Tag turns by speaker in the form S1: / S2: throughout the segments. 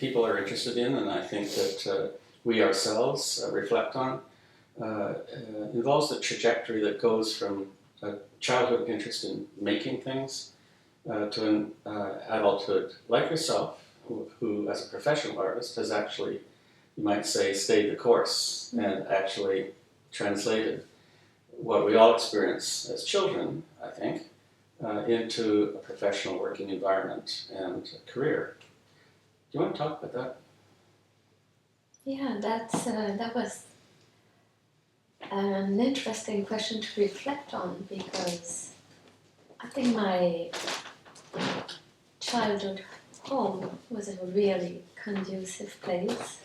S1: people are interested in, and I think that we ourselves reflect on, involves the trajectory that goes from a childhood interest in making things to an adulthood like yourself, who as a professional artist has actually, you might say, stayed the course and actually translated what we all experience as children, I think, into a professional working environment and a career. Do you want to talk about that?
S2: Yeah, that was an interesting question to reflect on, because I think my childhood home was a really conducive place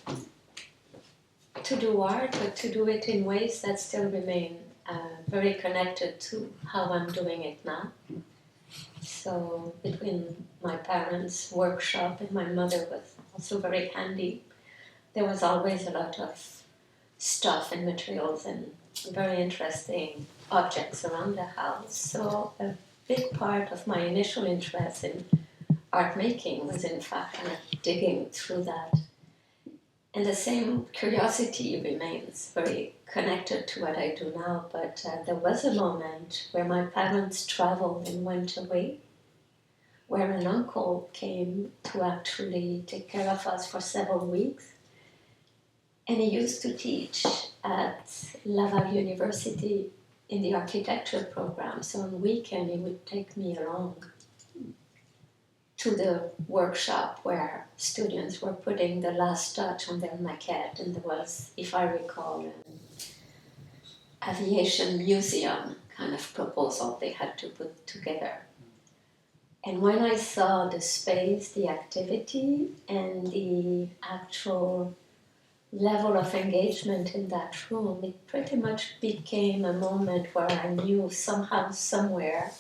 S2: to do art, but to do it in ways that still remain very connected to how I'm doing it now. So between my parents' workshop and my mother was also very handy, there was always a lot of stuff and materials and very interesting objects around the house. So a big part of my initial interest in art making was in fact kind of digging through that. And the same curiosity remains very connected to what I do now, but there was a moment where my parents traveled and went away, where an uncle came to actually take care of us for several weeks. And he used to teach at Laval University in the architecture program. So on the weekend, he would take me along to the workshop where students were putting the last touch on their maquette. And there was, if I recall, an aviation museum kind of proposal they had to put together. And when I saw the space, the activity, and the actual level of engagement in that room, it pretty much became a moment where I knew somehow, somewhere,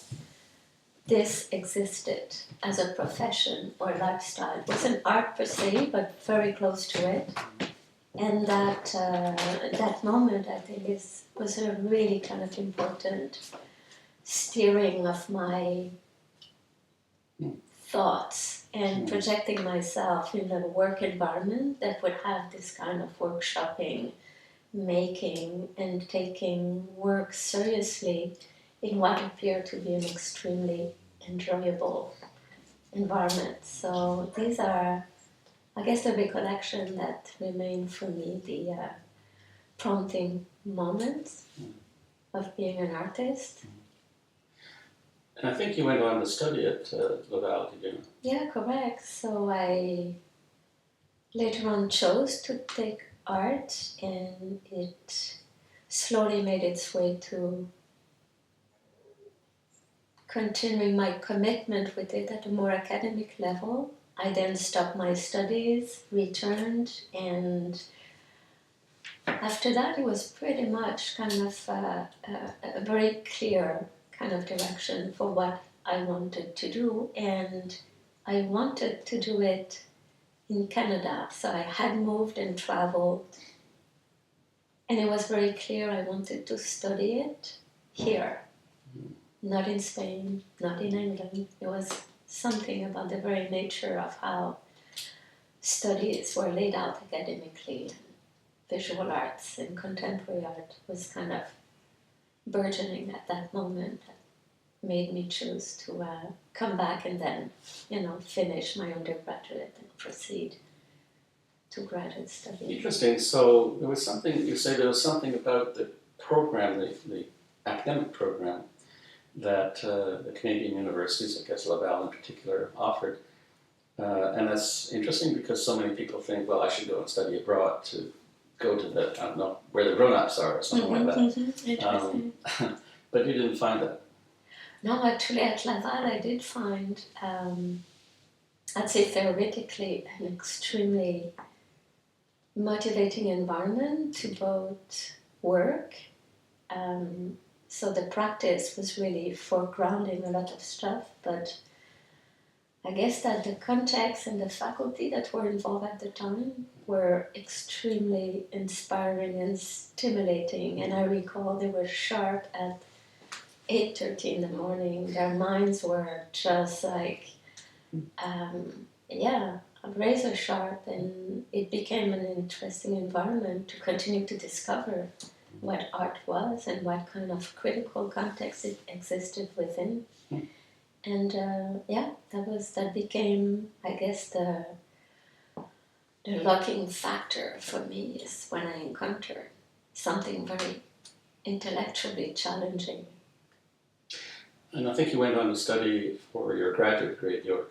S2: this existed as a profession or lifestyle. It wasn't art per se, but very close to it. And that moment, I think, was a really kind of important steering of my thoughts and projecting myself in a work environment that would have this kind of workshopping, making, and taking work seriously in what appeared to be an extremely enjoyable environment. So these are, I guess, the recollection that remain for me, the prompting moments of being an artist.
S1: And I think you went on to study at Laval, did you?
S2: Yeah, correct. So I later on chose to take art, and it slowly made its way to continuing my commitment with it at a more academic level. I then stopped my studies, returned, and after that it was pretty much kind of a very clear kind of direction for what I wanted to do, and I wanted to do it in Canada. So I had moved and traveled, and it was very clear I wanted to study it here, not in Spain, not in England. It was something about the very nature of how studies were laid out academically. Visual arts and contemporary art was kind of burgeoning at that moment. Made me choose to come back and then, finish my undergraduate and proceed to graduate study.
S1: Interesting. So there was something about the program, the academic program, that the Canadian universities, I guess Laval in particular, offered. And that's interesting because so many people think, well, I should go and study abroad to go to the, I don't know, where the grown-ups are or something like that.
S2: Interesting.
S1: But you didn't find that.
S2: No, actually at Laval I did find, I'd say theoretically, an extremely motivating environment to both work. So the practice was really foregrounding a lot of stuff, but I guess that the context and the faculty that were involved at the time were extremely inspiring and stimulating. And I recall they were sharp at 8:30 in the morning. Their minds were just like, razor sharp, and it became an interesting environment to continue to discover what art was and what kind of critical context it existed within. And that became, I guess, the locking factor for me is when I encounter something very intellectually challenging.
S1: And I think you went on to study for your graduate degree at York.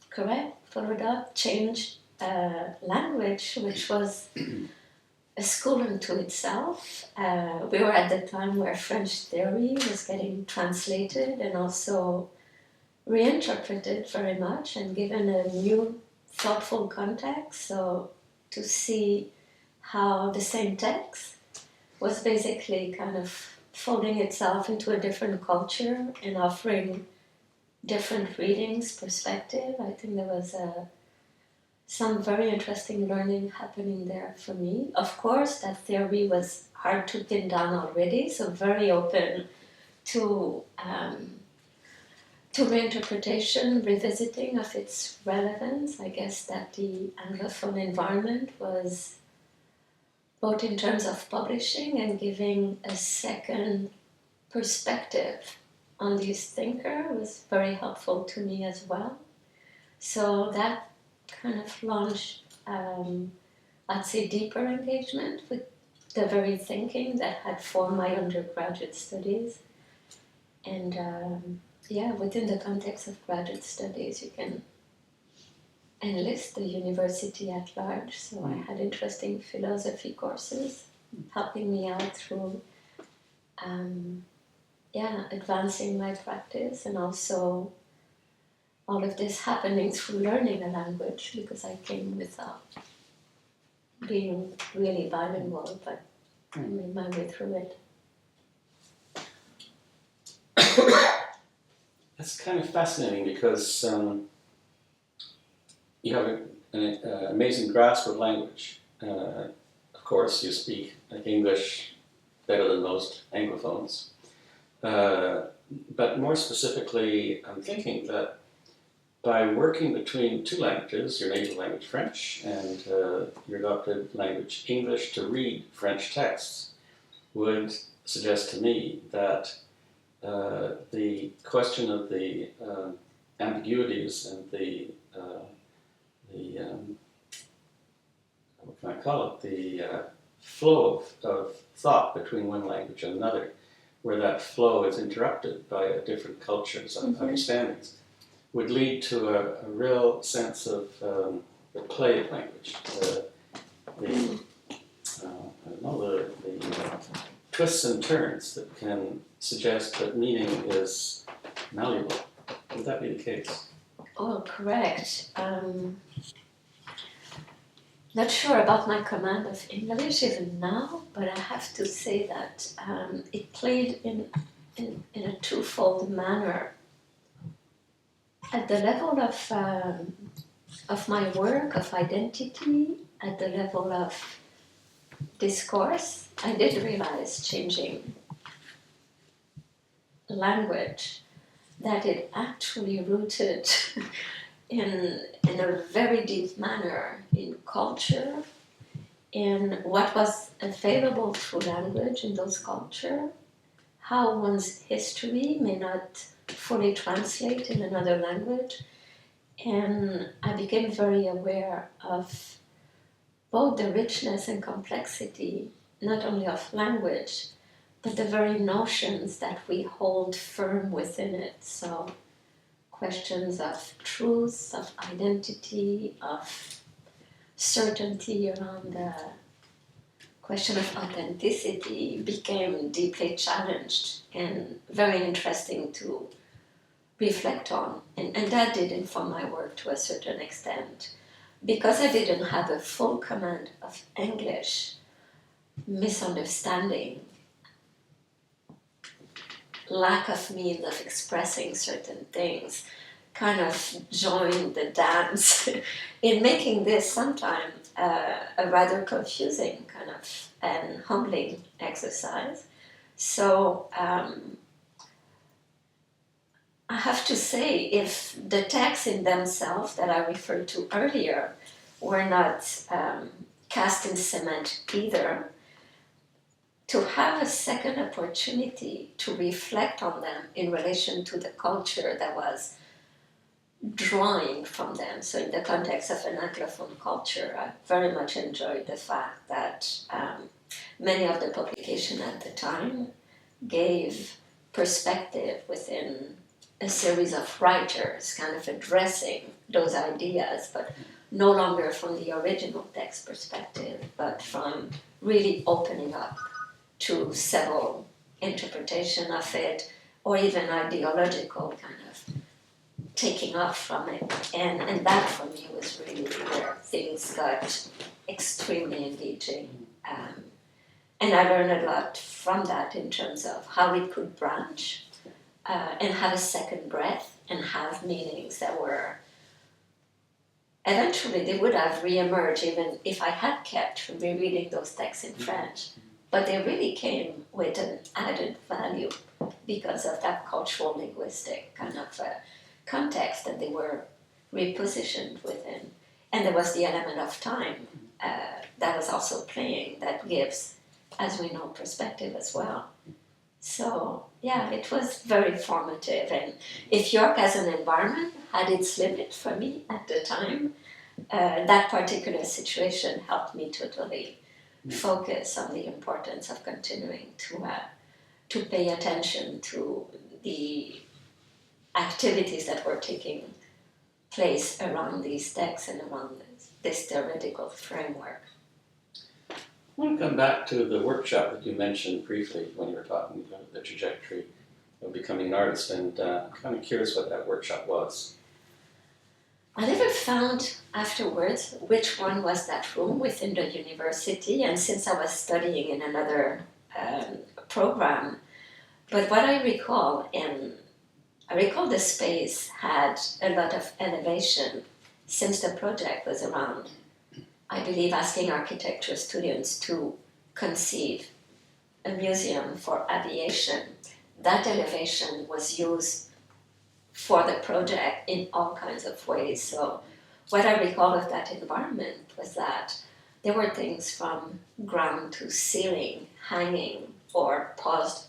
S2: Correct. Followed up, changed language, which was a school unto itself. We were at the time where French theory was getting translated and also reinterpreted very much and given a new thoughtful context. So to see how the same text was basically kind of folding itself into a different culture and offering different readings, perspective. I think there was some very interesting learning happening there for me. Of course, that theory was hard to pin down already, so very open to reinterpretation, revisiting of its relevance. I guess that the Anglophone environment was, both in terms of publishing and giving a second perspective on this thinker, was very helpful to me as well. So that kind of launched, I'd say, deeper engagement with the very thinking that had formed my undergraduate studies. And within the context of graduate studies, you can enlist the university at large. So I had interesting philosophy courses helping me out through advancing my practice, and also all of this happening through learning a language, because I came without being really bilingual, but I made my way through it.
S1: That's kind of fascinating because you have an amazing grasp of language. Of course, you speak English better than most Anglophones. But more specifically, I'm thinking that by working between two languages, your native language French and your adopted language English, to read French texts would suggest to me that the question of the ambiguities and the what can I call it? The flow of thought between one language and another, where that flow is interrupted by different cultures and understandings, would lead to a real sense of the play of language, the twists and turns that can suggest that meaning is malleable. Would that be the case?
S2: Oh, correct. Not sure about my command of English even now, but I have to say that it played in a twofold manner. At the level of my work, of identity, at the level of discourse, I did realize, changing language, that it actually rooted in a very deep manner in culture, in what was available through language in those cultures, how one's history may not fully translate in another language. And I became very aware of both the richness and complexity, not only of language, but the very notions that we hold firm within it. So questions of truth, of identity, of certainty around the question of authenticity became deeply challenged and very interesting to reflect on. And that did inform my work to a certain extent. Because I didn't have a full command of English, misunderstanding, lack of means of expressing certain things kind of joined the dance in making this sometimes a rather confusing kind of and humbling exercise. So I have to say, if the texts in themselves that I referred to earlier were not cast in cement either, to have a second opportunity to reflect on them in relation to the culture that was drawing from them. So in the context of an Anglophone culture, I very much enjoyed the fact that many of the publications at the time gave perspective within a series of writers kind of addressing those ideas, but no longer from the original text perspective, but from really opening up to several interpretation of it, or even ideological kind of taking off from it. And that for me was really where things got extremely engaging. And I learned a lot from that in terms of how it could branch and have a second breath and have meanings that were eventually they would have re-emerged even if I had kept rereading those texts in French. But they really came with an added value because of that cultural linguistic kind of context that they were repositioned within. And there was the element of time that was also playing that gives, as we know, perspective as well. So yeah, it was very formative. And if York as an environment had its limit for me at the time, that particular situation helped me totally focus on the importance of continuing to pay attention to the activities that were taking place around these texts and around this theoretical framework.
S1: I want to come back to the workshop that you mentioned briefly when you were talking about the trajectory of becoming an artist, and I'm kind of curious what that workshop was.
S2: I never found afterwards which one was that room within the university, and since I was studying in another program, but what I recall, and I recall the space had a lot of elevation since the project was around, I believe, asking architecture students to conceive a museum for aviation. That elevation was used for the project in all kinds of ways. So what I recall of that environment was that there were things from ground to ceiling hanging or paused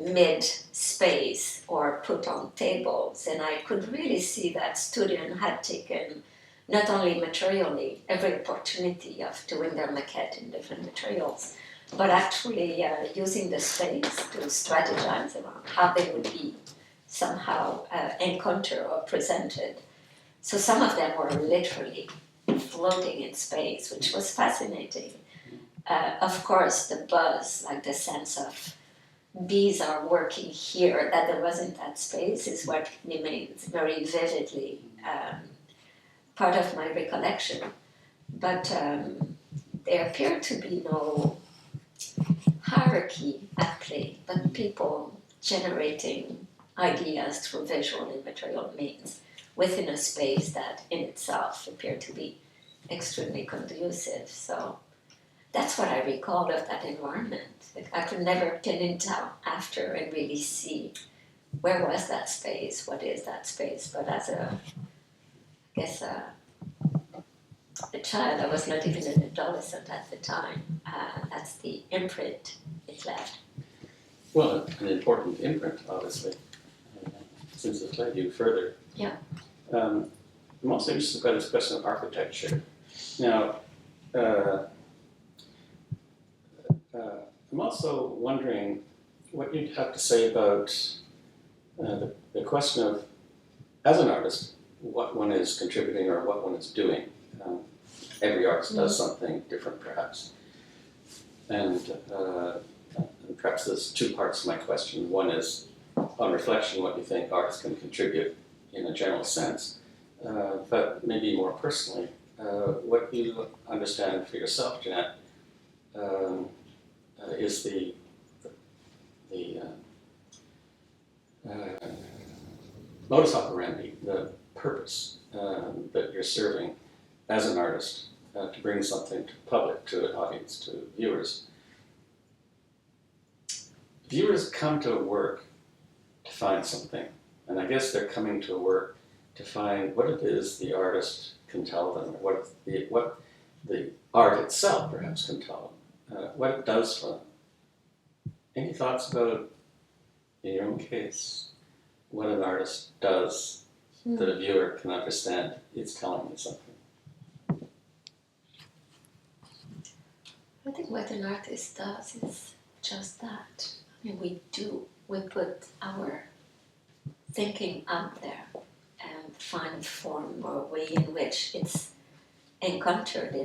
S2: mid-space or put on tables. And I could really see that student had taken not only materially every opportunity of doing their maquette in different materials, but actually using the space to strategize around how they would be somehow encountered or presented. So some of them were literally floating in space, which was fascinating. Of course, the buzz, like the sense of bees are working here, that there wasn't that space, is what remains very vividly part of my recollection. But there appeared to be no hierarchy at play, but people generating ideas through visual and material means within a space that in itself appeared to be extremely conducive. So that's what I recalled of that environment. Like I could never pin it down after and really see where was that space, what is that space. But as a child, I was not even an adolescent at the time. That's the imprint it left.
S1: Well, an important imprint, obviously, since it led you further.
S2: Yeah.
S1: I'm also interested by this question of architecture. Now, I'm also wondering what you'd have to say about the question of, as an artist, what one is contributing or what one is doing. Every artist does something different, perhaps. And perhaps there's two parts to my question. One is, on reflection, what you think artists can contribute in a general sense, but maybe more personally, what you understand for yourself, Ginette, is the modus operandi, the purpose that you're serving as an artist to bring something to public, to an audience, to viewers. Viewers come to work to find something. And I guess they're coming to work to find what it is the artist can tell them, or what the art itself perhaps can tell them, what it does for them. Any thoughts about, in your own case, what an artist does that a viewer can understand it's telling you something?
S2: I think what an artist does is just that. I mean, we put our thinking out there and find form or way in which it's encountered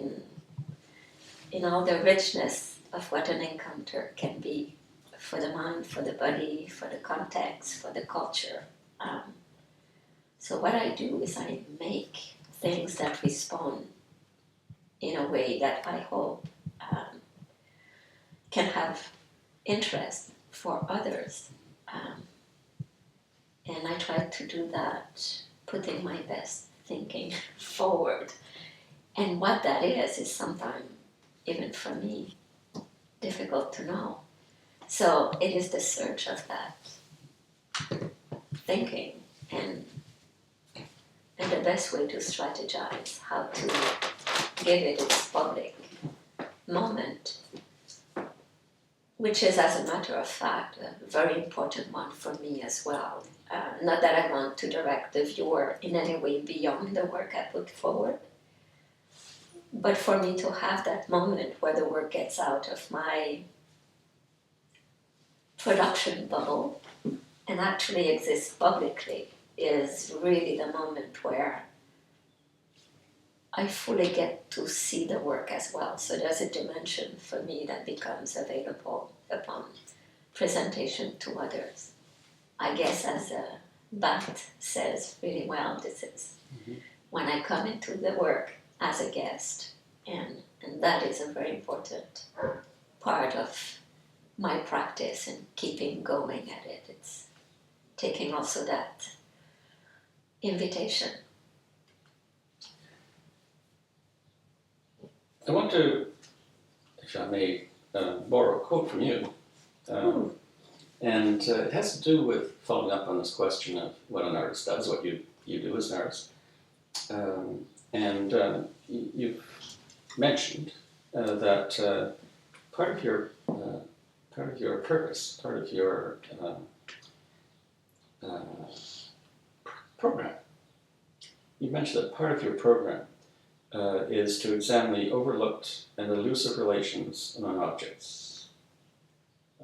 S2: in all the richness of what an encounter can be for the mind, for the body, for the context, for the culture. So what I do is I make things that respond in a way that I hope can have interest for others. And I try to do that, putting my best thinking forward. And what that is sometimes, even for me, difficult to know. So it is the search of that thinking and the best way to strategize how to give it its public moment, which is, as a matter of fact, a very important one for me as well. Not that I want to direct the viewer in any way beyond the work I put forward, but for me to have that moment where the work gets out of my production bubble and actually exists publicly is really the moment where I fully get to see the work as well. So there's a dimension for me that becomes available upon presentation to others. I guess, as Bacht says really well, this is when I come into the work as a guest, and that is a very important part of my practice and keeping going at it. It's taking also that invitation.
S1: I want to, if I may, borrow a quote from you. And it has to do with following up on this question of what an artist does, what you do as an artist. You've mentioned that part of your purpose, part of your program, you mentioned that part of your program is to examine the overlooked and elusive relations among objects.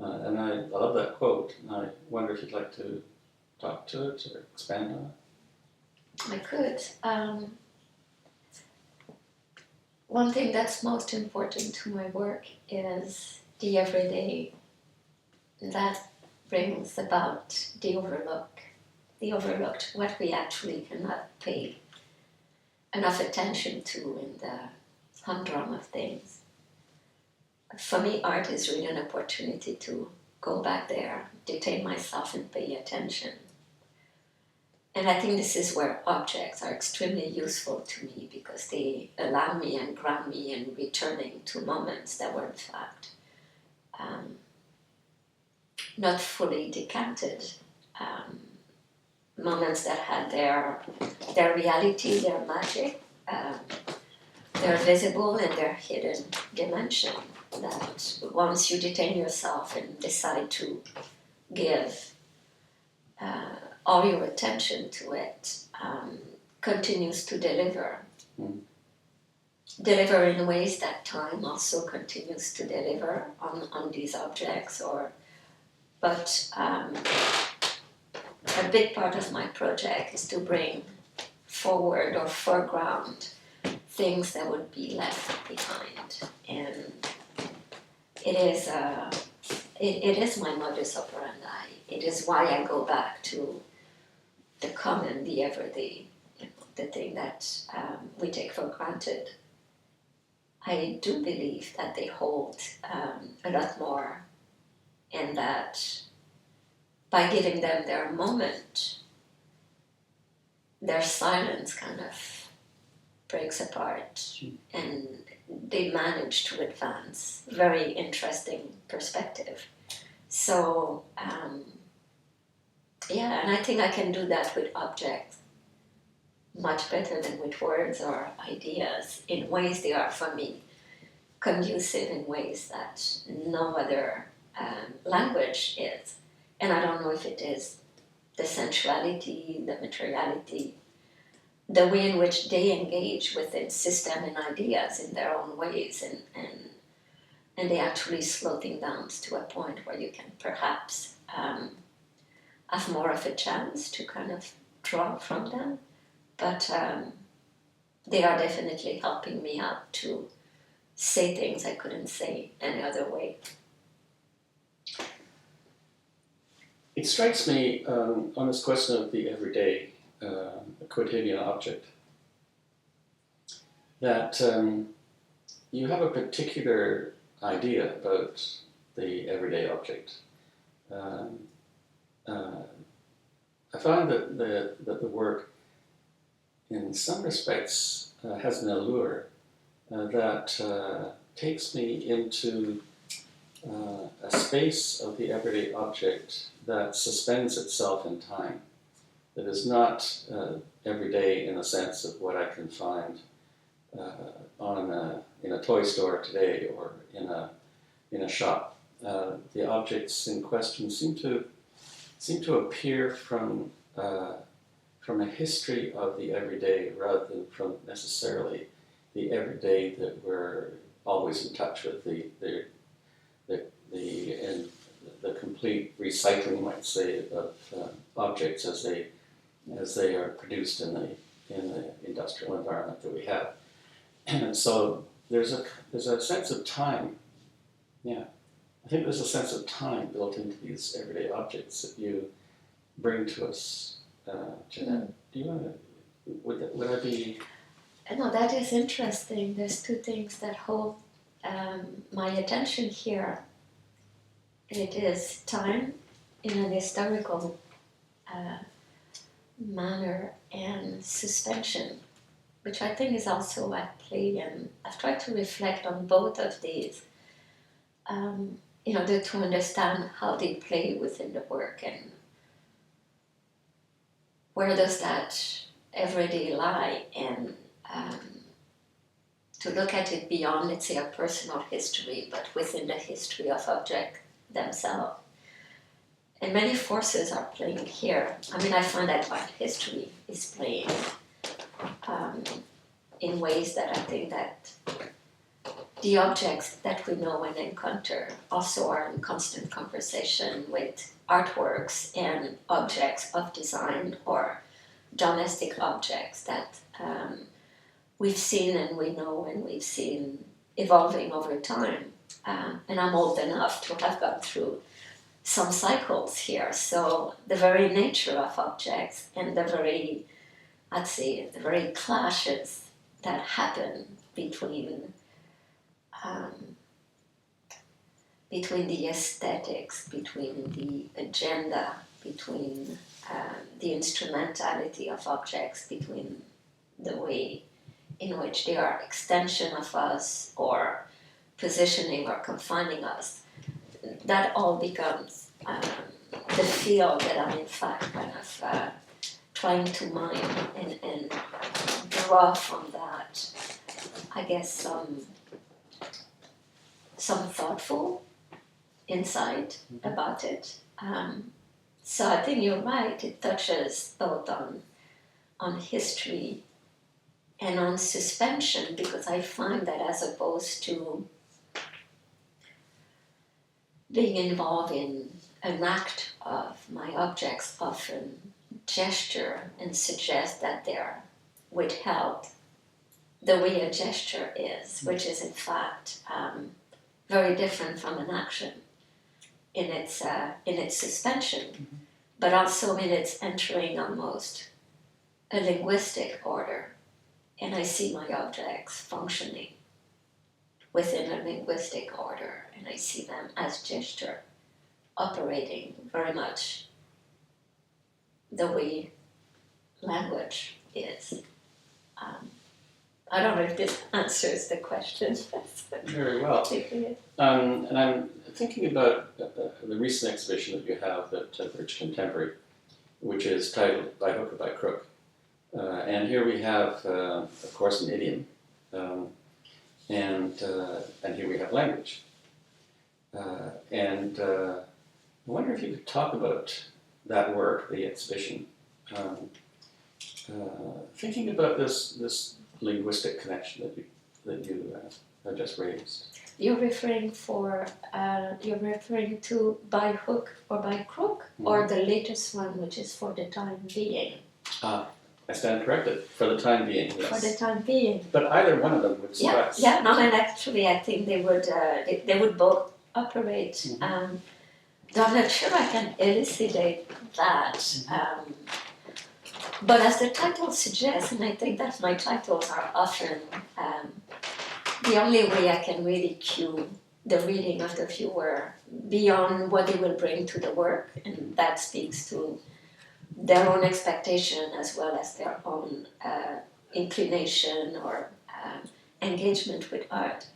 S1: And I love that quote, and I wonder if you'd like to talk to it or expand on it.
S2: I could. One thing that's most important to my work is the everyday that brings about the overlooked, what we actually cannot pay enough attention to in the humdrum of things. For me, art is really an opportunity to go back there, detain myself and pay attention. And I think this is where objects are extremely useful to me because they allow me and ground me in returning to moments that were in fact not fully decanted, moments that had their reality, their magic, their visible and their hidden dimension, that once you detain yourself and decide to give all your attention to it, continues to deliver. Deliver in ways that time also continues to deliver on these objects. But a big part of my project is to bring forward or foreground things that would be left behind. And it is my modus operandi. It is why I go back to the common, the everyday, the thing that we take for granted. I do believe that they hold a lot more, and that by giving them their moment, their silence kind of breaks apart, and they manage to advance very interesting perspective. So Yeah, and I think I can do that with objects much better than with words or ideas in ways they are for me conducive in ways that no other language is. And I don't know if it is the sensuality, the materiality, the way in which they engage within system and ideas in their own ways, and they actually slow things down to a point where you can perhaps have more of a chance to kind of draw from them. But they are definitely helping me out to say things I couldn't say any other way.
S1: It strikes me on this question of the everyday quotidian object that you have a particular idea about the everyday object. I find that the work, in some respects, has an allure that takes me into a space of the everyday object that suspends itself in time, that is not everyday in the sense of what I can find in a toy store today or in a shop. The objects in question seem to appear from a history of the everyday rather than from necessarily the everyday that we're always in touch with, the complete recycling, you might say, of objects as they are produced in the industrial environment that we have. And so there's a sense of time. Yeah, I think there's a sense of time built into these everyday objects that you bring to us, Ginette. Do you want to? Would I be?
S2: No, that is interesting. There's two things that hold my attention here. It is time in an historical manner and suspension, which I think is also at play. And I've tried to reflect on both of these, to understand how they play within the work and where does that everyday lie, and to look at it beyond, let's say, a personal history, but within the history of objects themselves. And many forces are playing here. I mean, I find that art history is playing in ways that I think that the objects that we know and encounter also are in constant conversation with artworks and objects of design or domestic objects that we've seen and we know and we've seen evolving over time. And I'm old enough to have gone through some cycles here. So the very nature of objects and the very clashes that happen between the aesthetics, between the agenda, between the instrumentality of objects, between the way in which they are extension of us or positioning or confining us, that all becomes the field that I'm in fact kind of trying to mine and draw from that, I guess, some thoughtful insight about it. So I think you're right, it touches both on history and on suspension, because I find that as opposed to being involved in an act of my objects often gesture and suggest that they're withheld the way a gesture is, which is in fact very different from an action in its suspension, but also in its entering almost a linguistic order. And I see my objects functioning within a linguistic order, and I see them as gesture, operating very much the way language is. I don't know if this answers the question.
S1: Very well. And I'm thinking about the recent exhibition that you have at British Contemporary, which is titled By Hook or By Crook. And here we have, of course, an idiom, and here we have language. I wonder if you could talk about that work, the exhibition, thinking about this linguistic connection that you have just raised.
S2: You're referring to By Hook or By Crook, or the latest one, which is For the Time Being?
S1: I stand corrected. For the time being, yes.
S2: For the time being.
S1: But either one of them would suffice.
S2: Yeah. No, and actually, I think they would both operate.
S1: Mm-hmm.
S2: Though I'm not sure I can elucidate that. But as the title suggests, and I think that my titles are often the only way I can really cue the reading of the viewer beyond what they will bring to the work, and that speaks to their own expectation as well as their own inclination or engagement with art.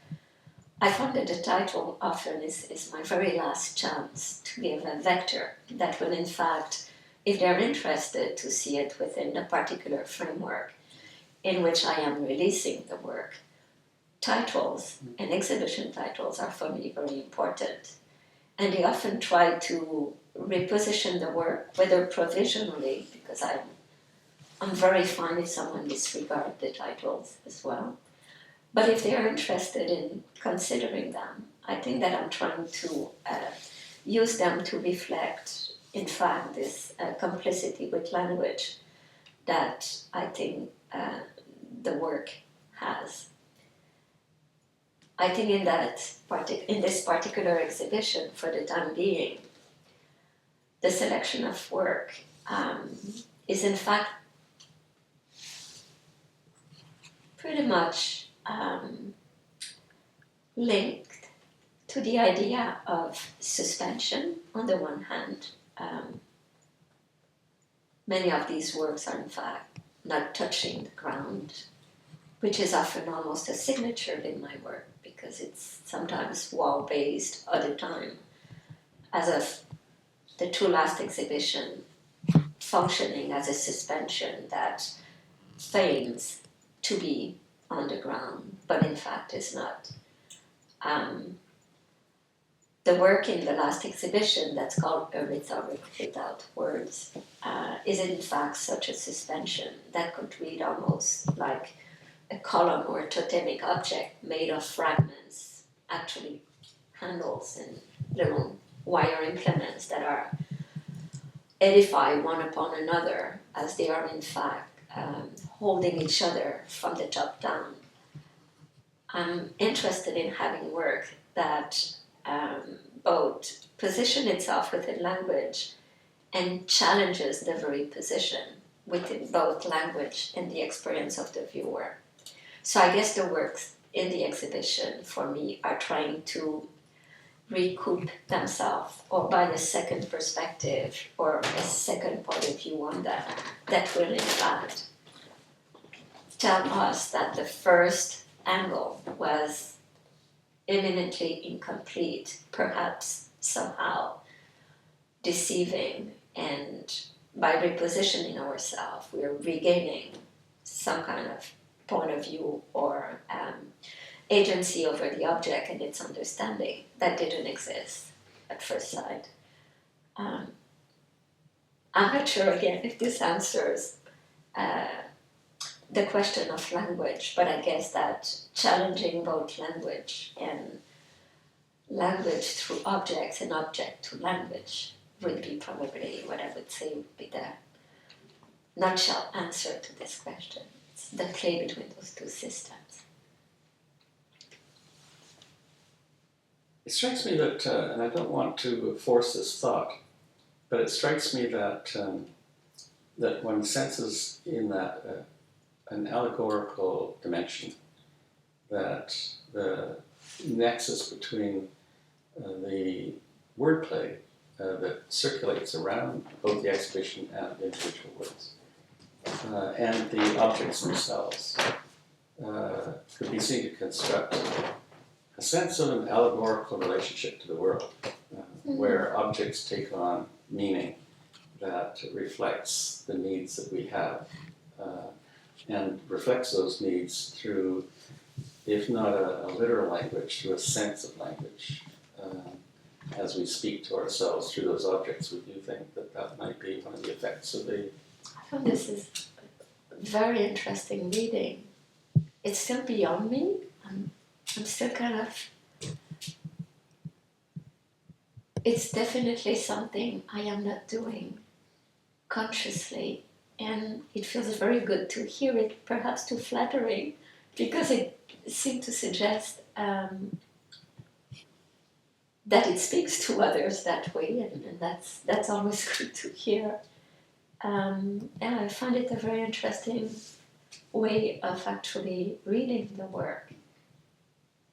S2: I find that the title often is my very last chance to give a vector that will, in fact, if they're interested to see it within the particular framework in which I am releasing the work, titles and exhibition titles are for me very important. And they often try to reposition the work, whether provisionally, because I'm very fine if someone disregards the titles as well. But if they are interested in considering them, I think that I'm trying to use them to reflect, in fact, this complicity with language that I think the work has. I think in this particular exhibition, For the Time Being, the selection of work is in fact pretty much linked to the idea of suspension on the one hand. Many of these works are in fact not touching the ground, which is often almost a signature in my work because it's sometimes wall-based, other time, as of the two last exhibition functioning as a suspension that feigns to be on the ground, but in fact is not. The work in the last exhibition that's called A Rhetoric Without Words is in fact such a suspension that could read almost like a column or a totemic object made of fragments, actually handles and little wire implements that are edify one upon another as they are in fact holding each other from the top down. I'm interested in having work that both position itself within language and challenges the very position within both language and the experience of the viewer. So I guess the works in the exhibition for me are trying to recoup themselves or by a second perspective or a second point of view on that will in fact tell us that the first angle was eminently incomplete, perhaps somehow deceiving, and by repositioning ourselves we are regaining some kind of point of view or agency over the object and its understanding that didn't exist at first sight. I'm not sure again if this answers the question of language, but I guess that challenging both language and language through objects and object to language would be probably what I would say would be the nutshell answer to this question. It's the play between those two systems.
S1: It strikes me that, and I don't want to force this thought, but it strikes me that that one senses in that an allegorical dimension, that the nexus between the wordplay that circulates around both the exhibition and the individual works, and the objects themselves could be seen to construct a sense of an allegorical relationship to the world, where objects take on meaning that reflects the needs that we have, and reflects those needs through, if not a literal language, through a sense of language. As we speak to ourselves through those objects, would you think that that might be one of the effects of the...
S2: I found this is very interesting reading. It's still beyond me. I'm still kind of... It's definitely something I am not doing consciously, and it feels very good to hear it, perhaps too flattering, because it seemed to suggest that it speaks to others that way, and that's always good to hear. Yeah, I find it a very interesting way of actually reading the work.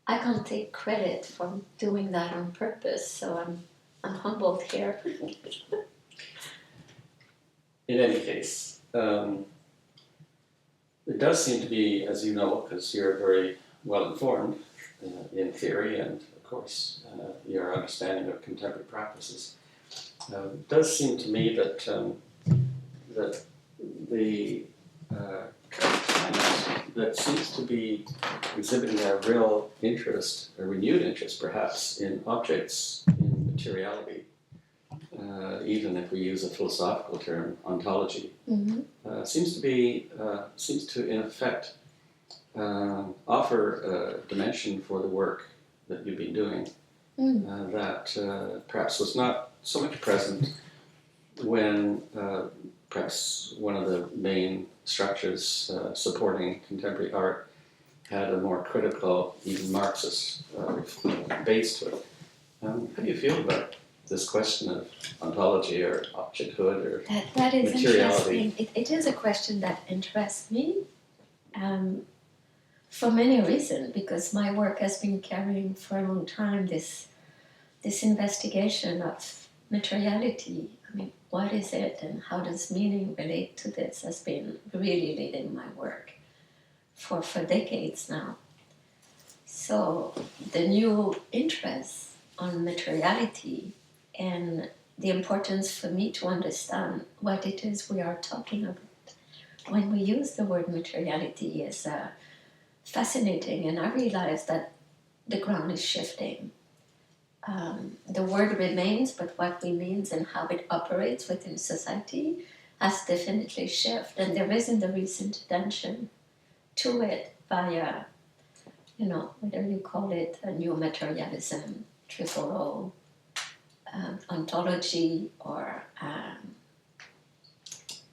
S2: I can't take credit for doing that on purpose, so I'm humbled here.
S1: In any case, it does seem to be, as you know, because you're very well informed in theory and, of course, your understanding of contemporary practices, it does seem to me that that the climate that seems to be exhibiting a real interest, a renewed interest perhaps, in objects, in materiality, even if we use a philosophical term, ontology, seems to in effect offer a dimension for the work that you've been doing that perhaps was not so much present when perhaps one of the main structures supporting contemporary art had a more critical, even Marxist base to it. How do you feel about this question of ontology or objecthood or
S2: that is
S1: materiality?
S2: interesting. It is a question that interests me for many reasons, because my work has been carrying for a long time this investigation of materiality. I mean, what is it and how does meaning relate to this has been really leading my work for decades now. So the new interest on materiality and the importance for me to understand what it is we are talking about when we use the word materiality is fascinating, and I realize that the ground is shifting. The word remains, but what we mean and how it operates within society has definitely shifted, and there is in the recent attention to it via, whether you call it a new materialism, triple ontology, or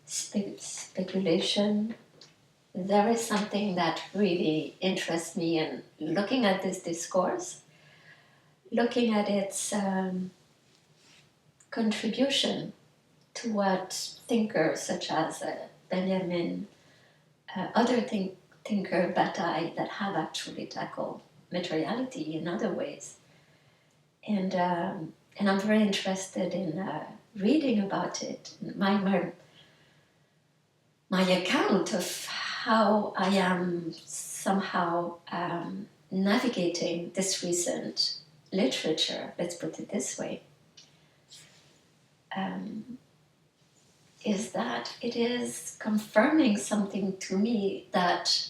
S2: speculation. There is something that really interests me in looking at this discourse, looking at its contribution to what thinkers such as Benjamin, other thinker Bataille, that have actually tackled materiality in other ways. And I'm very interested in reading about it. My account of how I am somehow navigating this recent literature, let's put it this way, is that it is confirming something to me that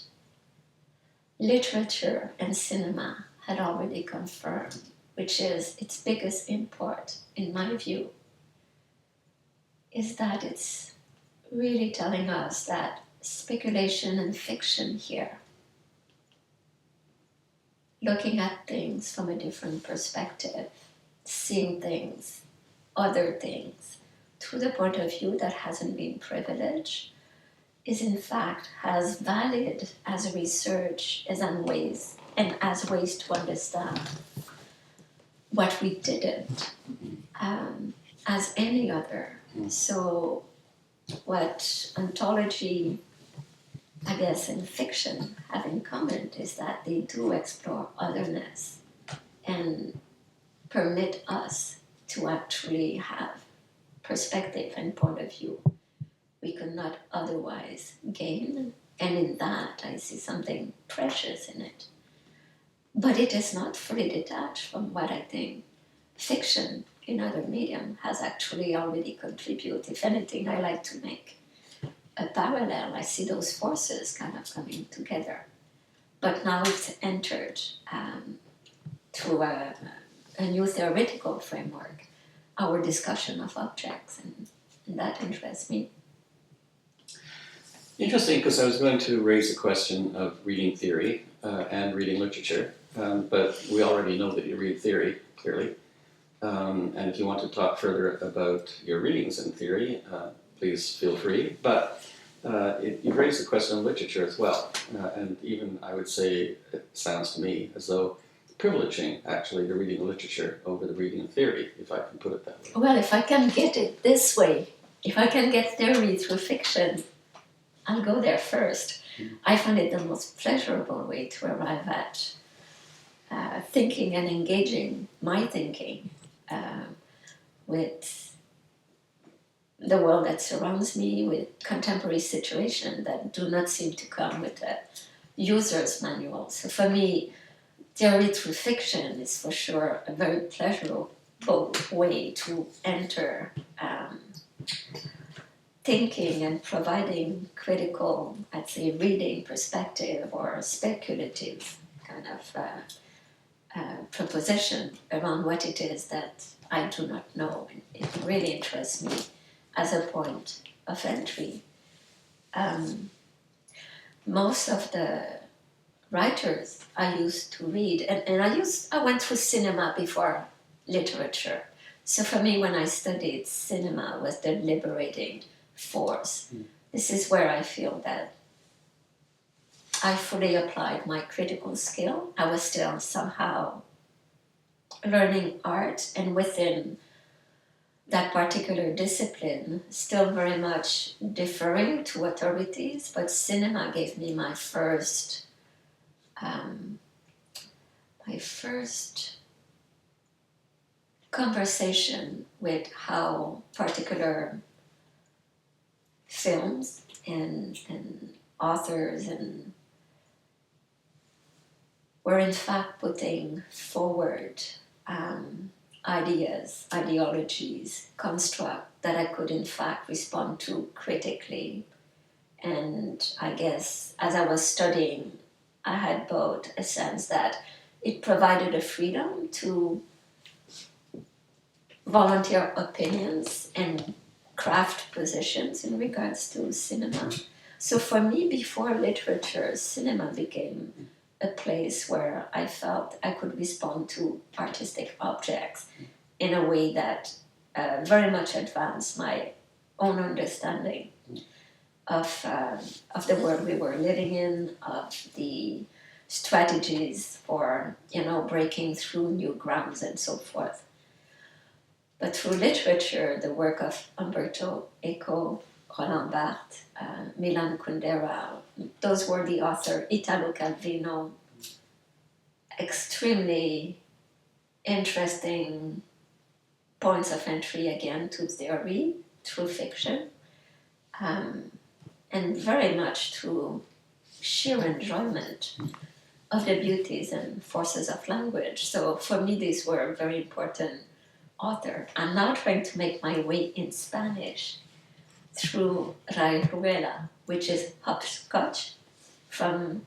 S2: literature and cinema had already confirmed, which is its biggest import, in my view, is that it's really telling us that speculation and fiction here, looking at things from a different perspective, seeing things, other things, through the point of view that hasn't been privileged, is in fact as valid as research as ways to understand what we didn't, as any other. So what ontology, I guess, and fiction have in common is that they do explore otherness and permit us to actually have perspective and point of view we could not otherwise gain. And in that, I see something precious in it. But it is not fully detached from what I think fiction in other medium has actually already contributed. If anything, I like to make a parallel. I see those forces kind of coming together. But now it's entered through a new theoretical framework, our discussion of objects, and that interests me.
S1: Interesting, because I was going to raise the question of reading theory and reading literature, but we already know that you read theory, clearly. And if you want to talk further about your readings in theory, please feel free. But you raised the question of literature as well. And even, I would say, it sounds to me as though privileging, actually, the reading of literature over the reading of theory, if I can put it that way.
S2: Well, if I can get it this way, if I can get theory through fiction, I'll go there first. I find it the most pleasurable way to arrive at thinking and engaging my thinking with the world that surrounds me, with contemporary situations that do not seem to come with a user's manual. So for me, theory through fiction is for sure a very pleasurable way to enter thinking and providing critical, I'd say, reading perspective or speculative kind of proposition around what it is that I do not know. It really interests me as a point of entry. Most of the writers I used to read, and I went through cinema before literature. So for me, when I studied cinema, was the liberating force. This is where I feel that I fully applied my critical skill. I was still somehow learning art, and within that particular discipline, still very much deferring to authorities, but cinema gave me my first conversation with how particular films and authors and were in fact putting forward ideas, ideologies, construct that I could in fact respond to critically. And I guess as I was studying, I had both a sense that it provided a freedom to volunteer opinions and craft positions in regards to cinema. So for me, before literature, cinema became a place where I felt I could respond to artistic objects in a way that very much advanced my own understanding of the world we were living in, of the strategies for breaking through new grounds and so forth. But through literature, the work of Umberto Eco, Roland Barthes, Milan Kundera, those were the author, Italo Calvino, extremely interesting points of entry again to theory through fiction, and very much through sheer enjoyment of the beauties and forces of language. So for me, these were very important author. I'm now trying to make my way in Spanish through Rayuela, which is hopscotch from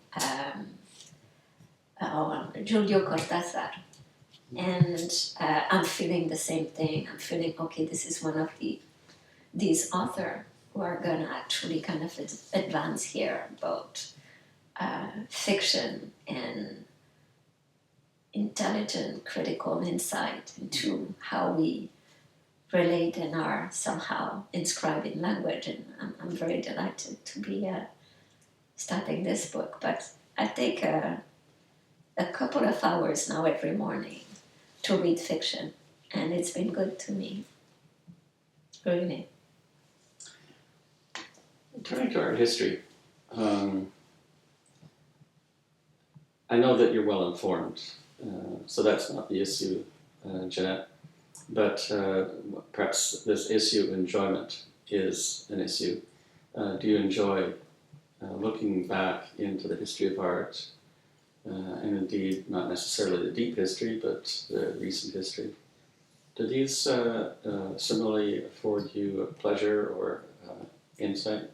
S2: Julio Cortázar. And I'm feeling the same thing. I'm feeling, okay, this is one of these authors who are going to actually kind of advance here about fiction and intelligent critical insight into how we relate and are somehow inscribed in language. And I'm very delighted to be starting this book. But I take a couple of hours now every morning to read fiction, and it's been good to me, really.
S1: Turning to art history, I know that you're well informed, so that's not the issue, Ginette. But perhaps this issue of enjoyment is an issue. Do you enjoy looking back into the history of art, and indeed not necessarily the deep history, but the recent history, Do these similarly afford you pleasure or insight?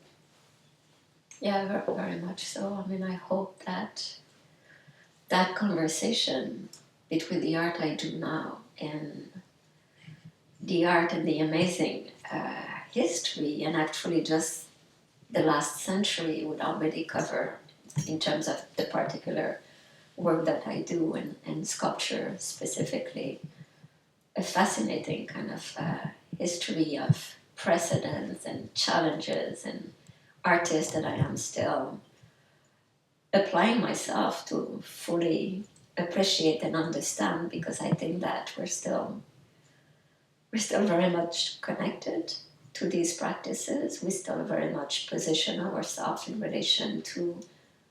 S2: Yeah, very, very much so. I mean, I hope that that conversation between the art I do now and the art and the amazing history, and actually just the last century would already cover in terms of the particular work that I do and sculpture specifically, a fascinating kind of history of precedents and challenges and artists that I am still applying myself to fully appreciate and understand, because I think that we're still very much connected to these practices. We still very much position ourselves in relation to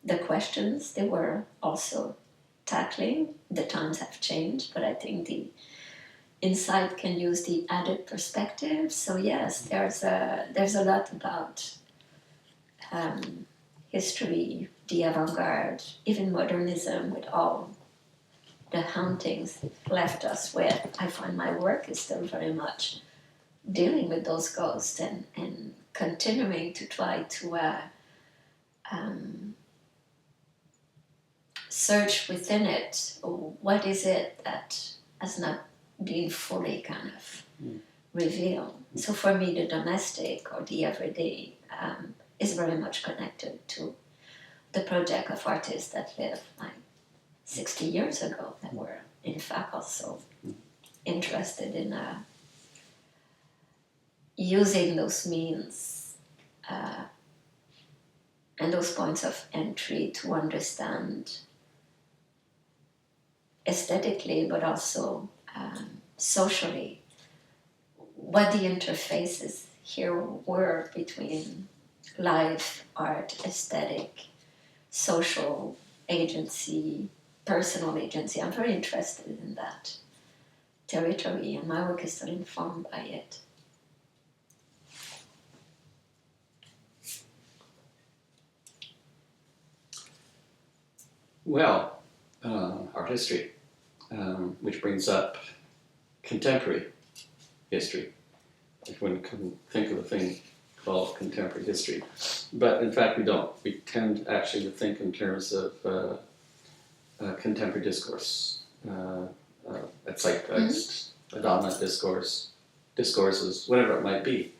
S2: the questions they were also tackling. The times have changed, but I think the insight can use the added perspective. So yes, there's a lot about history, the avant-garde, even modernism, with all the hauntings left us with. I find my work is still very much dealing with those ghosts and continuing to try to search within it, what is it that has not been fully kind of revealed. So for me, the domestic or the everyday is very much connected to the project of artists that lived like 60 years ago that were in fact also interested in using those means and those points of entry to understand aesthetically, but also socially, what the interfaces here were between life, art, aesthetic, social agency, personal agency. I'm very interested in that territory, and my work is still informed by it.
S1: Well, art history, which brings up contemporary history. If one can think of a thing called contemporary history. But in fact, we don't. We tend actually to think in terms of contemporary discourse, a zeitgeist, a dominant discourse, discourses, whatever it might be.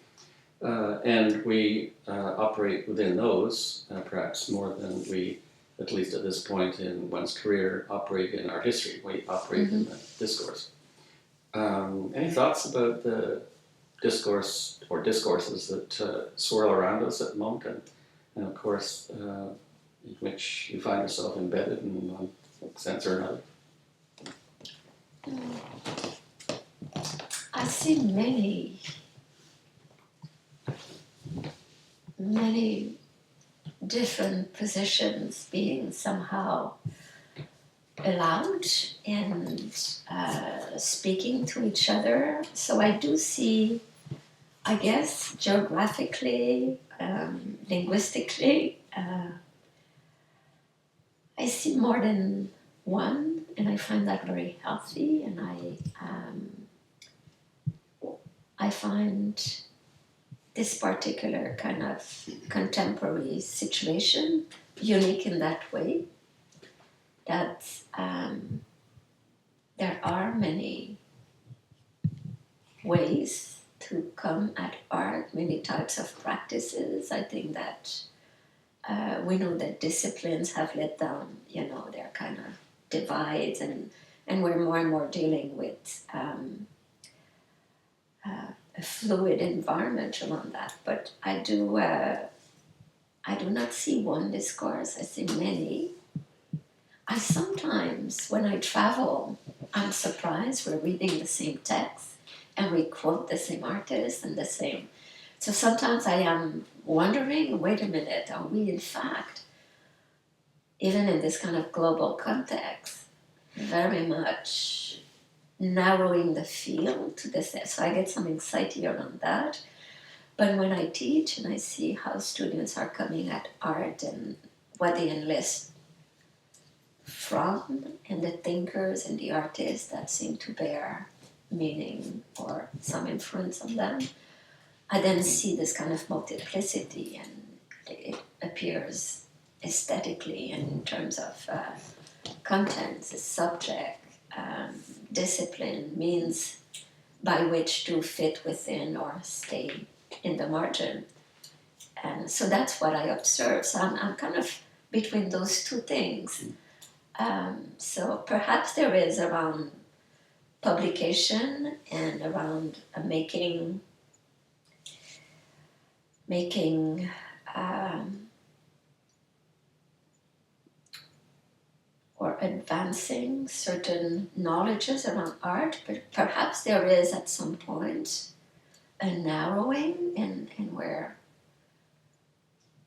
S1: And we operate within those, perhaps more than we, at least at this point in one's career, operate in art history. We operate in the discourse. Any thoughts about the discourse or discourses that swirl around us at the moment, and of course, in which you find yourself embedded in one sense or another?
S2: I see many different positions being somehow allowed and speaking to each other. So I do see, I guess, geographically, linguistically, I see more than one, and I find that very healthy. And I find this particular kind of contemporary situation unique in that way, that there are many ways to come at art, many types of practices. I think that we know that disciplines have let down, their kind of divides, and we're more and more dealing with a fluid environment around that. But I do not see one discourse. I see many. I sometimes, when I travel, I'm surprised we're reading the same text and we quote the same artist and the same. So sometimes I am wondering, wait a minute, are we in fact, even in this kind of global context, very much narrowing the field to this? So I get some anxiety around that. But when I teach and I see how students are coming at art and what they enlist from, and the thinkers and the artists that seem to bear meaning or some influence on them, I then see this kind of multiplicity, and it appears aesthetically and in terms of contents, subject, discipline, means by which to fit within or stay in the margin. And so that's what I observe. So I'm kind of between those two things. So perhaps there is around publication and around making or advancing certain knowledges around art, but perhaps there is at some point a narrowing and we're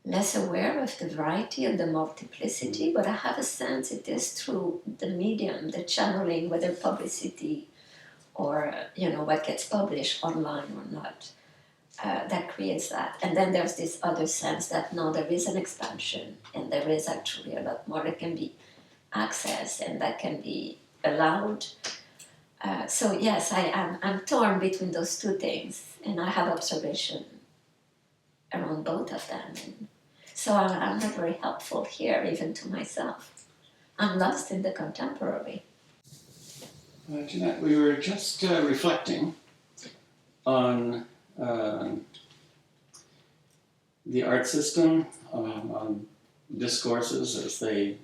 S2: less aware of the variety and the multiplicity, but I have a sense it is through the medium, the channeling, whether publicity or what gets published online or not, that creates that. And then there's this other sense that no, there is an expansion and there is actually a lot more that can be accessed and that can be allowed. So yes, I'm torn between those two things, and I have observation around both of them. And so I'm not very helpful here, even to myself. I'm lost in the contemporary.
S1: Ginette, we were just reflecting on the art system, on discourses as they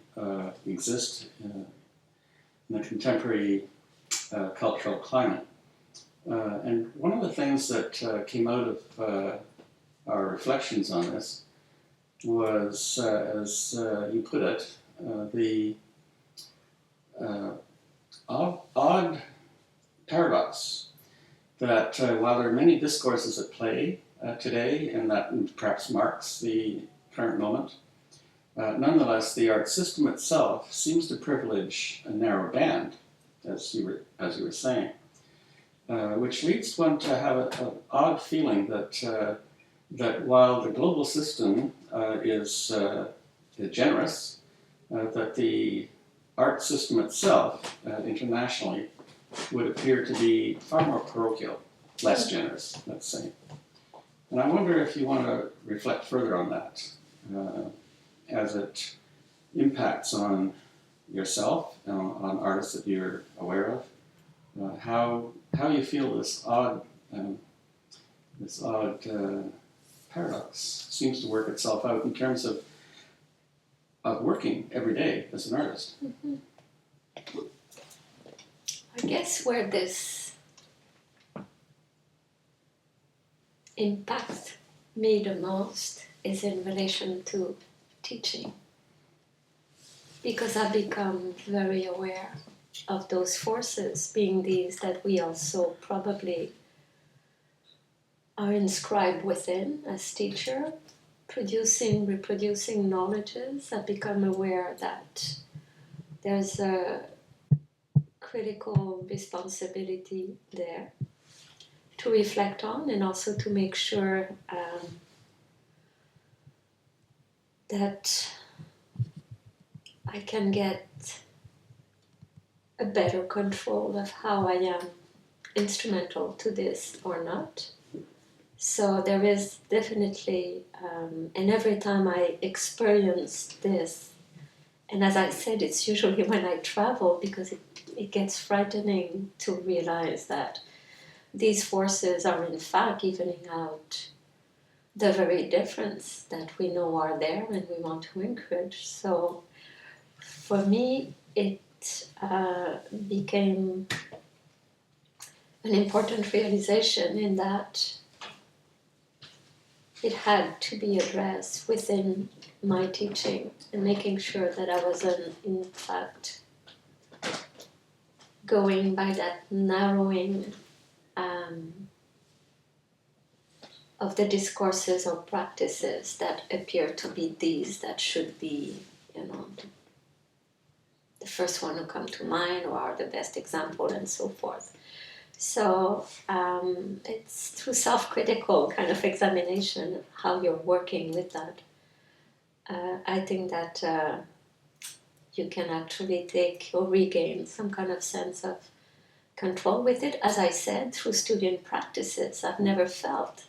S1: exist in the contemporary cultural climate. And one of the things that came out of our reflections on this was, as you put it, the odd paradox that while there are many discourses at play today, and that perhaps marks the current moment, nonetheless the art system itself seems to privilege a narrow band, as you were saying, which leads one to have an odd feeling that while the global system is generous, that the art system itself, internationally, would appear to be far more parochial, less generous, let's say. And I wonder if you want to reflect further on that, as it impacts on yourself, on artists that you're aware of, how you feel this odd paradox seems to work itself out in terms of working every day as an artist.
S2: Mm-hmm. I guess where this impacts me the most is in relation to teaching, because I become very aware of those forces, being these that we also probably are inscribed within as teacher, reproducing knowledges. I become aware that there's a critical responsibility there to reflect on, and also to make sure that I can get a better control of how I am instrumental to this or not. So there is definitely, and every time I experience this, and as I said, it's usually when I travel, because it gets frightening to realize that these forces are in fact evening out the very difference that we know are there and we want to encourage. So for me, it became an important realization in that it had to be addressed within my teaching, and making sure that I wasn't in fact going by that narrowing of the discourses or practices that appear to be these that should be, the first one to come to mind or are the best example and so forth. So it's through self-critical kind of examination of how you're working with that. I think that you can actually take or regain some kind of sense of control with it. As I said, through student practices, I've never felt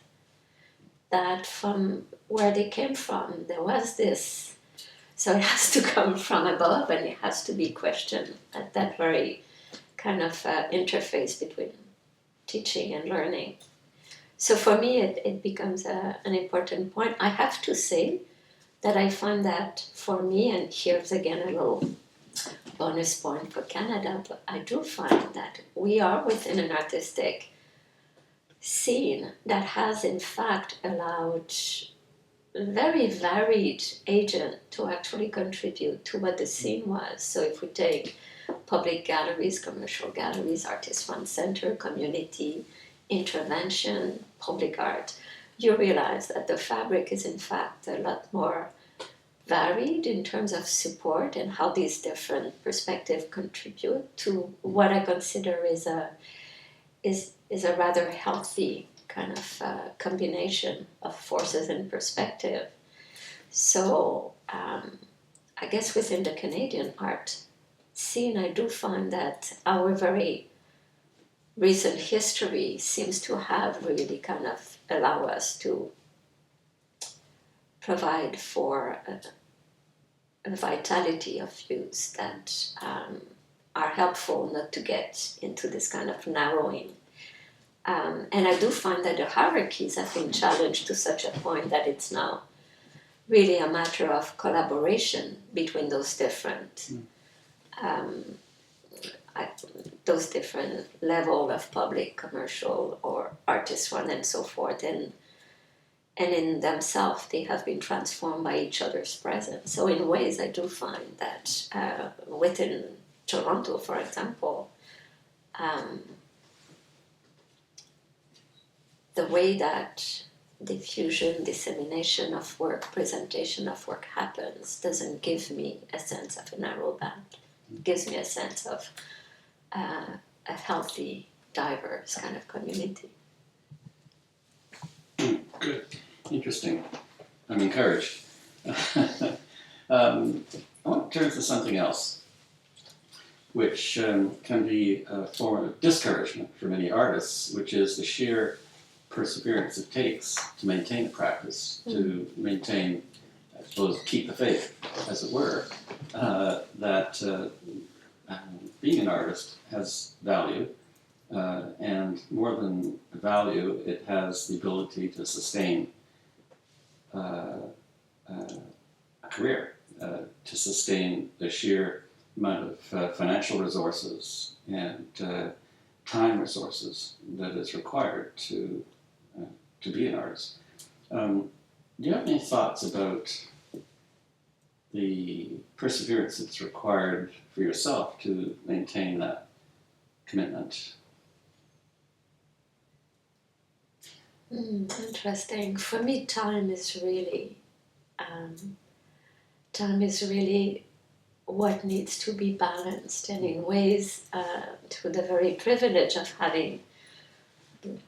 S2: that from where they came from, there was this. So it has to come from above and it has to be questioned at that very kind of interface between teaching and learning. So for me, it becomes an important point. I have to say that I find that for me, and here's again a little bonus point for Canada, but I do find that we are within an artistic scene that has in fact allowed very varied agent to actually contribute to what the scene was. So if we take public galleries, commercial galleries, artist fund center, community intervention, public art, you realize that the fabric is in fact a lot more varied in terms of support and how these different perspectives contribute to what I consider is a rather healthy kind of combination of forces and perspective. So I guess within the Canadian art scene, I do find that our very recent history seems to have really kind of allow us to provide for a vitality of views that are helpful not to get into this kind of narrowing. And I do find that the hierarchies have been challenged to such a point that it's now really a matter of collaboration between those different those different level of public, commercial, or artist run and so forth, and in themselves they have been transformed by each other's presence. So in ways I do find that within Toronto, for example, the way that diffusion, dissemination of work, presentation of work happens doesn't give me a sense of a narrow band. It gives me a sense of a healthy, diverse kind of community.
S1: Good. Interesting. I'm encouraged. I want to turn to something else, which can be a form of discouragement for many artists, which is the sheer perseverance it takes to maintain a practice, to maintain, I suppose, keep the faith, as it were, that being an artist has value, and more than value, it has the ability to sustain a career, to sustain the sheer amount of financial resources and time resources that is required to be an artist. Do you have any thoughts about the perseverance that's required for yourself to maintain that commitment?
S2: Interesting. For me, time is really what needs to be balanced, and in ways, through the very privilege of having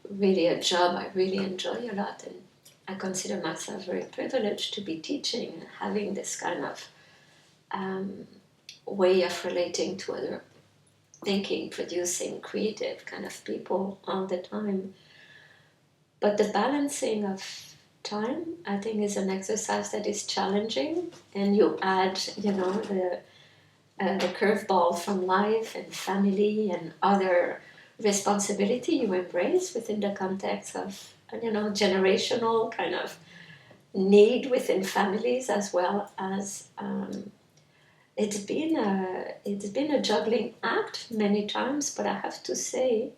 S2: really a job I really enjoy a lot, and I consider myself very privileged to be teaching and having this kind of way of relating to other thinking, producing, creative kind of people all the time. But the balancing of time, I think, is an exercise that is challenging, and you add, the curveball from life and family and other responsibility you embrace within the context of, generational kind of need within families, as well as it's been a juggling act many times. But I have to say,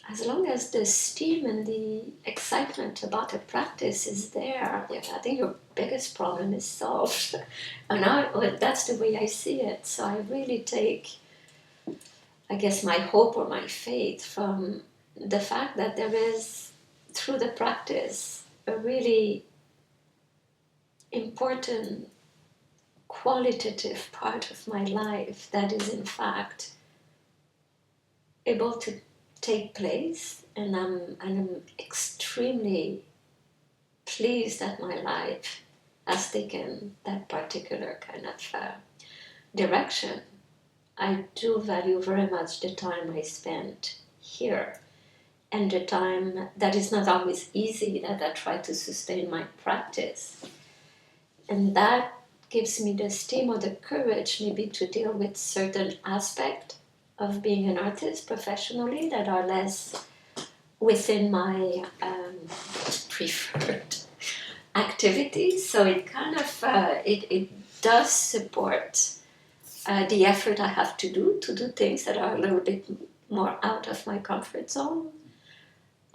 S2: as long as the steam and the excitement about a practice is there, I think your biggest problem is solved. And that's the way I see it. So I really take, I guess, my hope or my faith from the fact that there is, through the practice, a really important qualitative part of my life that is in fact able to take place, and I'm extremely pleased that my life has taken that particular kind of direction. I do value very much the time I spent here, and the time that is not always easy that I try to sustain my practice. And that gives me the steam or the courage maybe to deal with certain aspects of being an artist professionally that are less within my preferred activities. So it kind of, it does support the effort I have to do things that are a little bit more out of my comfort zone.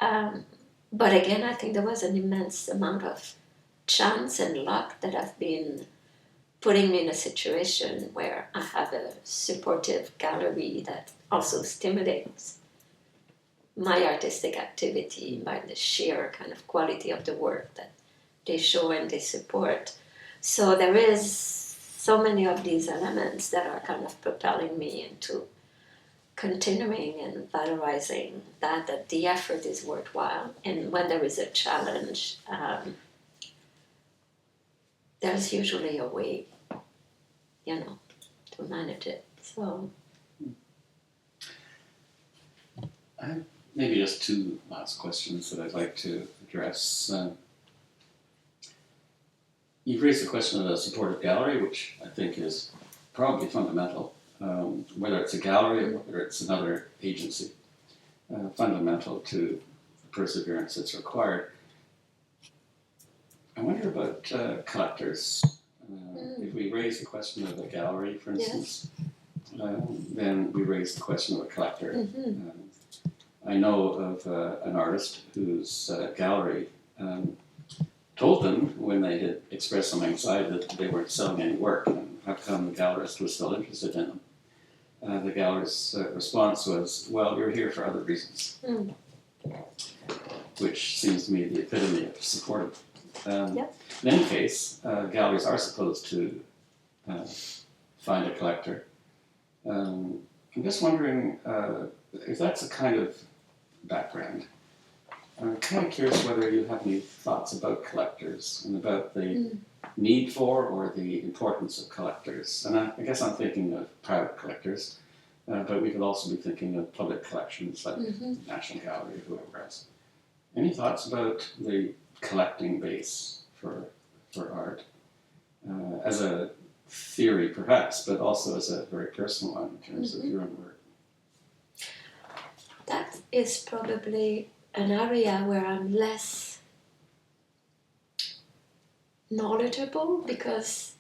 S2: But again, I think there was an immense amount of chance and luck that have been putting me in a situation where I have a supportive gallery that also stimulates my artistic activity by the sheer kind of quality of the work that they show and they support. So there is so many of these elements that are kind of propelling me into continuing and valorizing that the effort is worthwhile. And when there is a challenge, there's usually a way, to manage it. So
S1: I have maybe just two last questions that I'd like to address. You've raised the question of a supportive gallery, which I think is probably fundamental, whether it's a gallery or whether it's another agency, fundamental to the perseverance that's required. I wonder about collectors. If we raise the question of a gallery, for instance, then we raise the question of a collector.
S2: Mm-hmm.
S1: I know of an artist whose gallery told them when they had expressed some anxiety that they weren't selling any work, and how come the gallerist was still interested in them. The gallerist's response was, well, you're here for other reasons, which seems to me the epitome of supportive. In any case, galleries are supposed to find a collector. I'm just wondering if that's a kind of background. I'm kind of curious whether you have any thoughts about collectors and about the need for or the importance of collectors. And I guess I'm thinking of private collectors, but we could also be thinking of public collections like National Gallery or whoever else. Any thoughts about the collecting base for art as a theory, perhaps, but also as a very personal one in terms of your own work?
S2: That is probably an area where I'm less knowledgeable because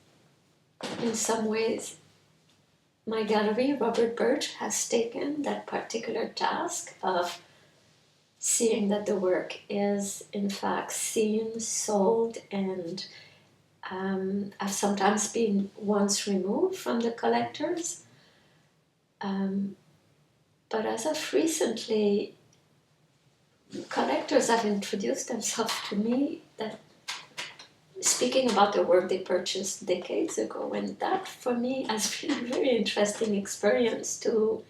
S2: in some ways my gallery, Robert Birch, has taken that particular task of seeing that the work is in fact seen, sold, and have sometimes been once removed from the collectors. But as of recently, collectors have introduced themselves to me that speaking about the work they purchased decades ago, and that for me has been a very interesting experience to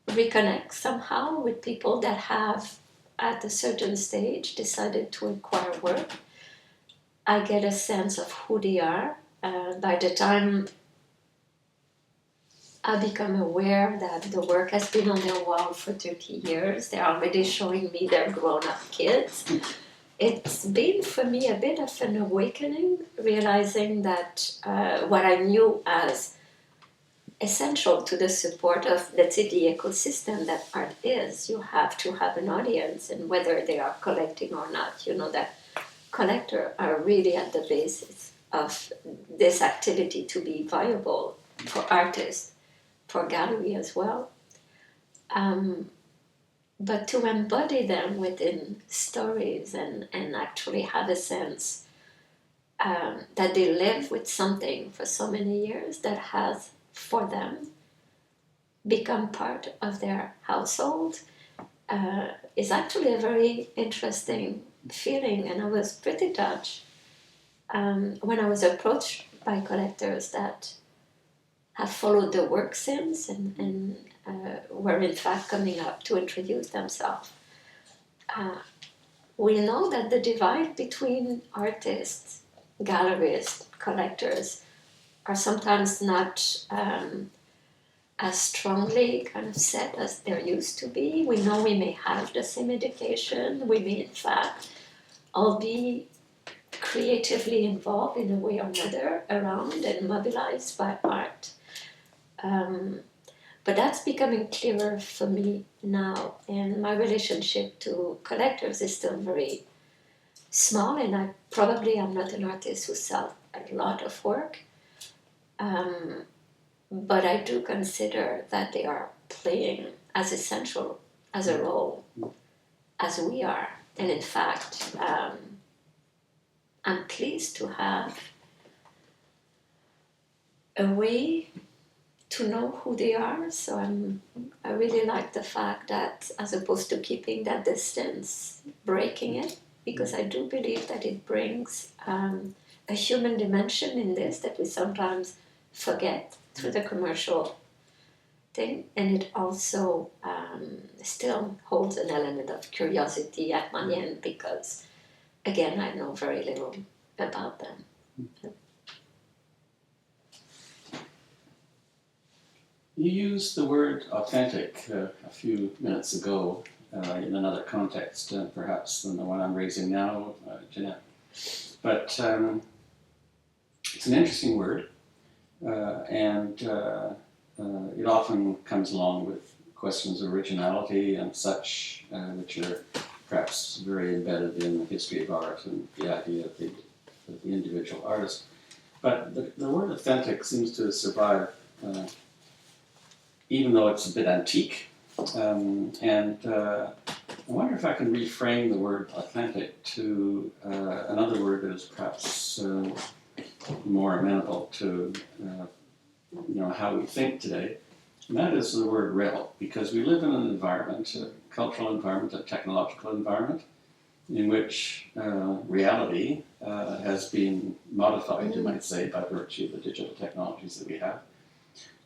S2: reconnect somehow with people that have at a certain stage decided to acquire work. I get a sense of who they are. By the time I become aware that the work has been on their wall for 30 years, they're already showing me their grown-up kids. It's been for me a bit of an awakening, realizing that what I knew as essential to the support of, let's say, the ecosystem that art is, you have to have an audience, and whether they are collecting or not, that collectors are really at the basis of this activity to be viable for artists, for gallery as well. But to embody them within stories and actually have a sense that they live with something for so many years that has, for them, become part of their household is actually a very interesting feeling. And I was pretty touched when I was approached by collectors that have followed the work since and were in fact coming up to introduce themselves. We know that the divide between artists, gallerists, collectors are sometimes not as strongly kind of set as there used to be. We know we may have the same education, we may in fact all be creatively involved in a way or another around and mobilized by art. But that's becoming clearer for me now, and my relationship to collectors is still very small, and I probably am not an artist who sells a lot of work. But I do consider that they are playing as essential as a role as we are. And in fact, I'm pleased to have a way to know who they are. So I really like the fact that, as opposed to keeping that distance, breaking it, because I do believe that it brings a human dimension in this that we sometimes forget through the commercial thing, and it also still holds an element of curiosity at my end, because again I know very little about them.
S1: You used the word authentic a few minutes ago in another context, perhaps than the one I'm raising now, Ginette. But it's an interesting word, and it often comes along with questions of originality and such, which are perhaps very embedded in the history of art and the idea of the individual artist. But the word authentic seems to survive, even though it's a bit antique. I wonder if I can reframe the word authentic to another word that is perhaps more amenable to how we think today, and that is the word real, because we live in an environment, a cultural environment, a technological environment, in which reality has been modified, you might say, by virtue of the digital technologies that we have.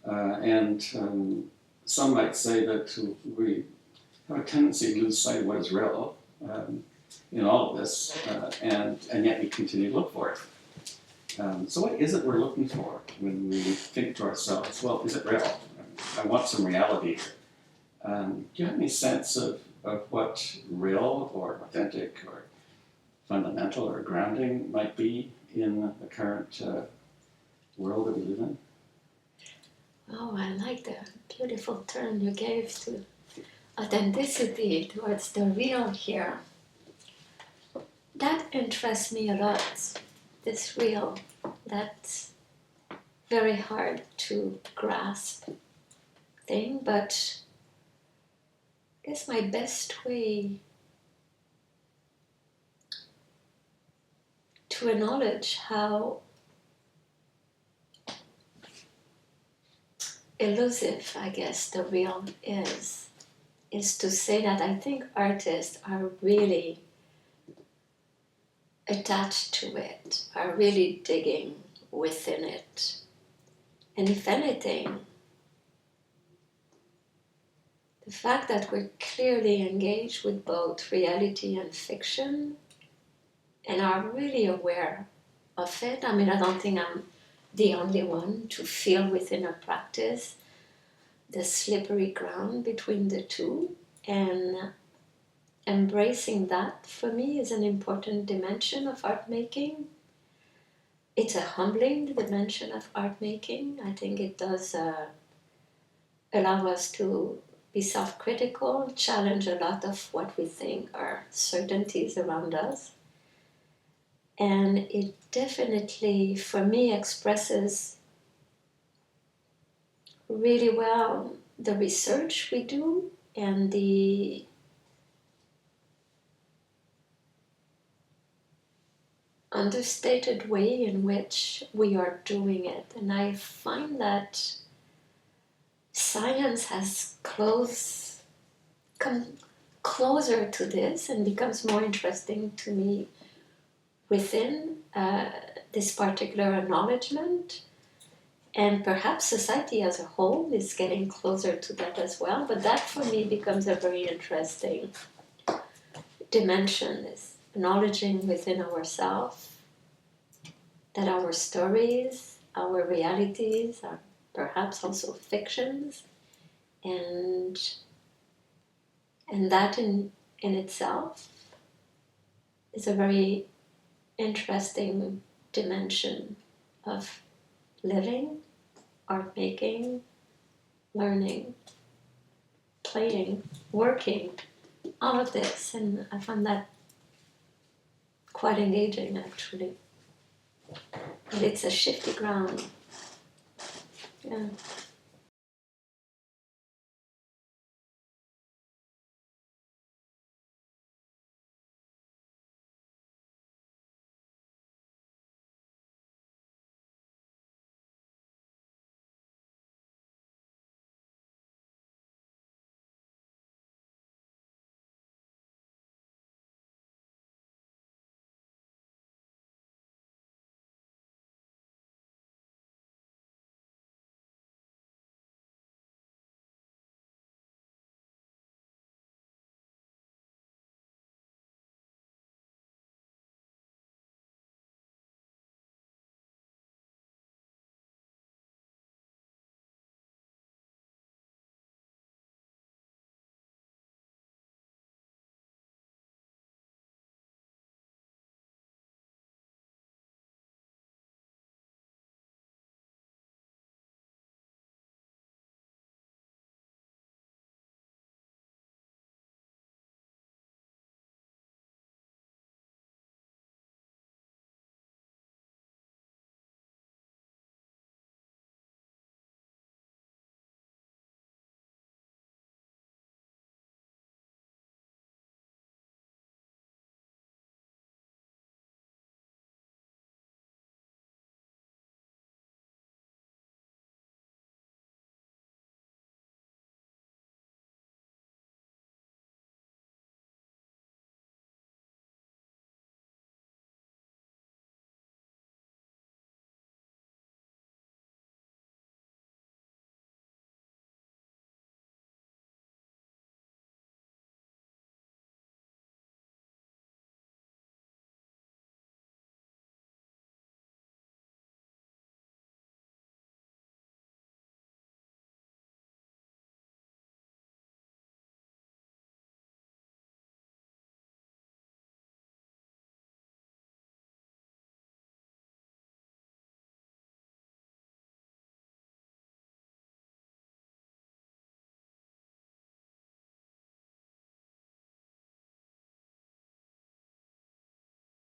S1: And some might say that we have a tendency to lose sight of what is real in all of this, and yet we continue to look for it. So what is it we're looking for when we think to ourselves, well, is it real? I want some reality here. Do you have any sense of what real or authentic or fundamental or grounding might be in the current world that we live in?
S2: Oh, I like the beautiful term you gave to authenticity, towards the real here. That interests me a lot, this real. That's very hard to grasp thing, but I guess my best way to acknowledge how elusive, I guess, the real is to say that I think artists are really attached to it, are really digging within it. And if anything, the fact that we're clearly engaged with both reality and fiction and are really aware of it. I mean, I don't think I'm the only one to feel within a practice the slippery ground between the two, and embracing that for me is an important dimension of art making. It's a humbling dimension of art making. I think it does allow us to be self-critical, challenge a lot of what we think are certainties around us. And it definitely, for me, expresses really well the research we do and the understated way in which we are doing it. And I find that science has come closer to this and becomes more interesting to me within this particular acknowledgement. And perhaps society as a whole is getting closer to that as well. But that for me becomes a very interesting dimension, is acknowledging within ourselves that our stories, our realities, perhaps also fictions, and that in itself is a very interesting dimension of living, art making, learning, playing, working, all of this, and I find that quite engaging actually. But it's a shifty ground. Yeah.